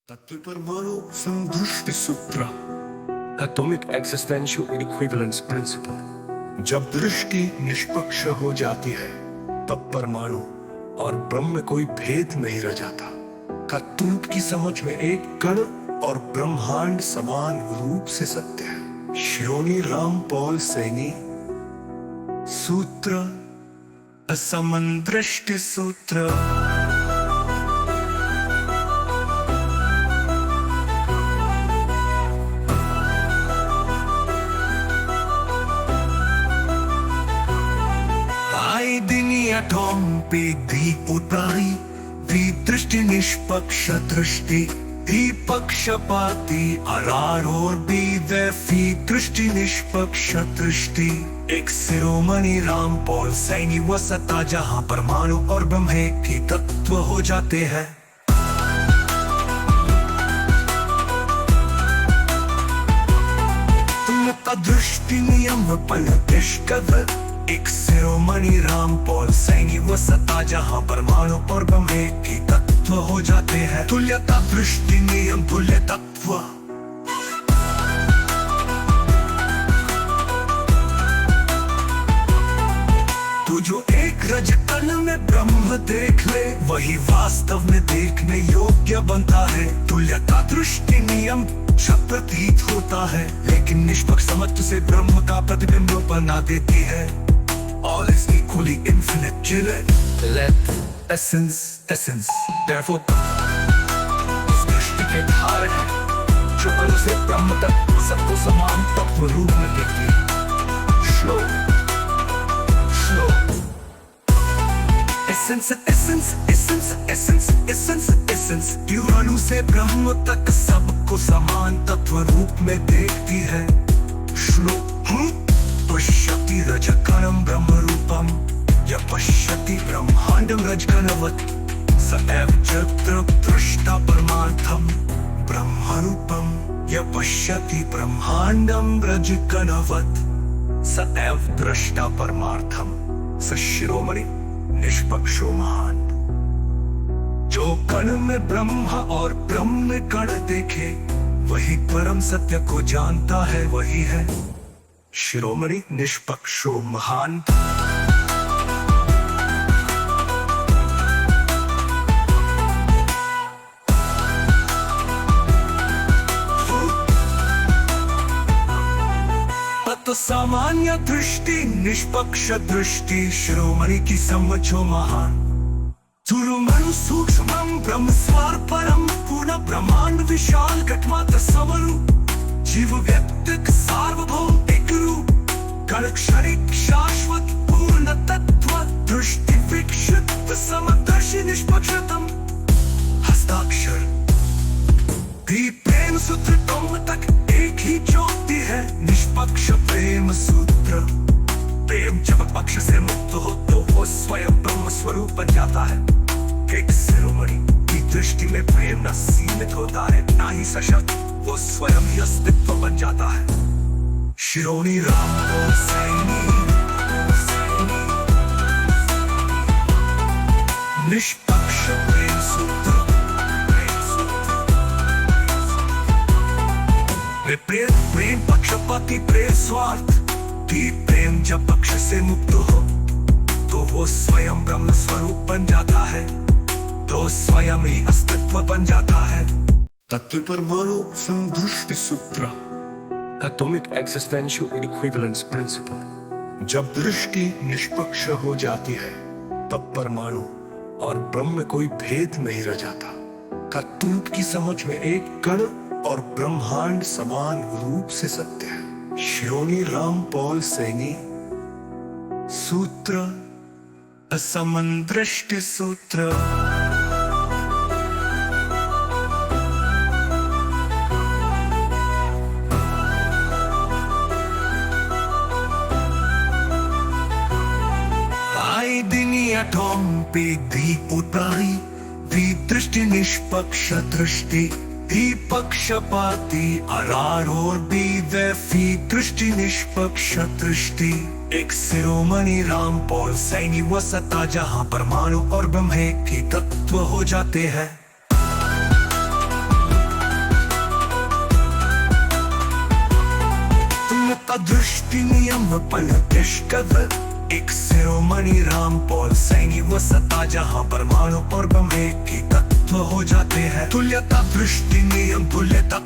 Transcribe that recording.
Tatupermano संदृष्टि सूत्र Atomic Existential Equivalence Principle। जब दृष्टि निष्पक्ष हो जाती है तब परमाणु और ब्रह्म में कोई भेद नहीं रह जाता। तत्व की समझ में एक कण और ब्रह्मांड समान रूप से सत्य है। श्रोणी राम पॉल सैनी। सूत्र असमदृष्टि सूत्र। Atom Pigdiputari Vidrishti Nishpaksha Drishti Dipakshapati Arar और Bidefy Drishti Nishpaksha Drishti एक शिरोमणि राम पॉल सैनी वह सत्ता जहां परमाणु और ब्रह्म एक ही तत्व हो जाते हैं। दृष्टि नियम पलटिष्कवत एक शिरोमणि राम पॉल सैनी वह सत्ता जहां परमाणु और ब्रह्म एक ही तत्व हो जाते हैं। तुल्यता दृष्टि नियम तुल्य तत्व। तू जो एक रजकण में ब्रह्म देख ले वही वास्तव में देखने योग्य बनता है। तुल्यता दृष्टि नियम प्रतीत होता है लेकिन निष्पक्ष समझ से ब्रह्म का प्रतिबिंब बना देती है। All is equally infinite, Gillette, essence, therefore इस दृष्टि के धार है जो अणु से ब्रह्म तक सबको समान तत्व रूप में देखती है। श्लोक essence क्यों अणु से ब्रह्म तक सबको समान तत्व रूप में देखती है। श्लोक पश्यति रजकणं ब्रह्मरूपं य पश्यति ब्रह्मांडं रजकणवत् स एव दृष्टा परमार्थं ब्रह्मरूपं य पश्यति ब्रह्मांडं रजकणवत् स एव दृष्टा परमार्थं। स शिरोमणि निष्पक्षो महान। जो कण में ब्रह्म और ब्रह्म में कण देखे वही परम सत्य को जानता है, वही है शिरोमणि निष्पक्षो महान। तत्व सामान्य दृष्टि निष्पक्ष दृष्टि शिरोमणि की समझो महान। तुरुमणु सूक्ष्मं ब्रह्म स्वार परम पूर्ण ब्रह्मांड विशाल घटमात्र समरूप जीव व्यक्तिक सार्वभौम एक रूप कण क्षणिक शाश्वत पूर्ण तत्व दृष्टि विक्षिप्त समदर्शी निष्पक्षतम हस्ताक्षर भी प्रेम सूत्र तुम तक एक ही ज्योति है। निष्पक्ष प्रेम सूत्र। प्रेम जब पक्ष से मुक्त हो तो वो स्वयं ब्रह्म स्वरूप बन जाता है। एक शिरोमणि की दृष्टि में प्रेम न सीमित होता है न ही सशक्त, वो स्वयं ही अस्तित्व बन जाता है। शिरोमणि राम पॉल सैनी। निष्पक्ष प्रेम सूत्र। विपरीत प्रेम पक्षपाती प्रेम स्वार्थ भी प्रेम जब पक्ष से मुक्त हो तो वो स्वयं ब्रह्म स्वरूप बन जाता है, तो स्वयं ही अस्तित्व बन जाता है। तत्वपरमाणु संदृष्टि सूत्र Atomic Existential Equivalence Principle। जब दृष्टि निष्पक्ष हो जाती है तब परमाणु और ब्रह्म में कोई भेद नहीं रह जाता। तत्व की समझ में एक कण और ब्रह्मांड समान रूप से सत्य है। श्रोणी राम पॉल सैनी। सूत्र असमदृष्टि सूत्र। Atom Pigdiputari Vidrishti Nishpaksha Drishti Dipakshapati Arar और Bidefy Drishti Nishpaksha Drishti एक शिरोमणि राम पॉल सैनी वह सत्ता जहां परमाणु और ब्रह्म एक ही तत्व हो जाते हैं। तुल्यता दृष्टि नियम पल निष्कद एक शिरोमणि राम पॉल सैनी व सत्ता जहाँ परमाणु और बम एक ही तत्व हो जाते हैं। तुल्यता दृष्टि नियम तुल्यता